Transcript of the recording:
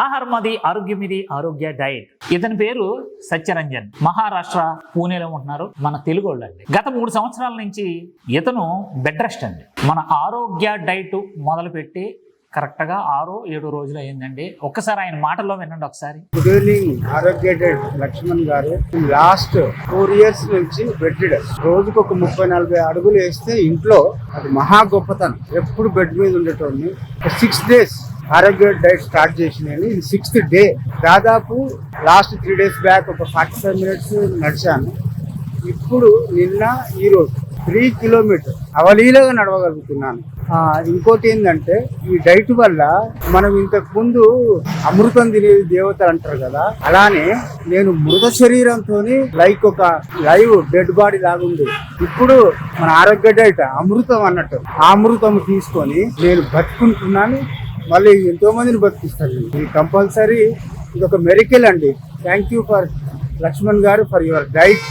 ఆహారమది ఆరోగ్యమిది ఆరోగ్య డైట్. ఇతని పేరు సత్యరంజన్. మహారాష్ట్ర పూణేలో ఉంటున్నారు. మన తెలుగు వాళ్ళండి. గత 3 సంవత్సరాల నుంచి ఇతను బెడ్ రెస్ట్ అండి. మన ఆరోగ్య డైట్ మొదలుపెట్టి కరెక్ట్గా 6-7 రోజులు అయిందండి. ఒక్కసారి ఆయన మాటల్లో వినండి ఒకసారి. Good evening. ఆరోగ్య డైట్ లక్ష్మణ్ గారు. లాస్ట్ 4 years నుంచి బెడ్ రిడర్. రోజుకు ఒక 30-40 అడుగులు వేస్తే ఇంట్లో అది మహా గొప్పతనం. ఎప్పుడు బెడ్ మీద ఉండేటోడిని 6 days ఆరోగ్య డైట్ స్టార్ట్ చేసినాను. ఇది 6th డే. దాదాపు లాస్ట్ 3 days బ్యాక్ ఒక 45 minutes నడిచాను. ఇప్పుడు నిన్న ఈరోజు 3 kilometers అవలీలగా నడవగలుగుతున్నాను. ఇంకోటి ఏంటంటే ఈ డైట్ వల్ల మనం ఇంతకు ముందు అమృతం తినేది దేవతలు అంటారు కదా, అలానే నేను మృత శరీరంతో లైక్ ఒక లైవ్ డెడ్ బాడీ లాగుంది. ఇప్పుడు మన ఆరోగ్య డైట్ అమృతం అన్నట్టు ఆ అమృతం తీసుకొని నేను బతుకుంటున్నాను. మళ్ళీ ఎంతో మందిని బతికిస్తాను. ఇది కంపల్సరీ, ఇది ఒక మెరికల్ అండి. థ్యాంక్ యూ ఫర్ లక్ష్మణ్ గారు ఫర్ యువర్ డైట్.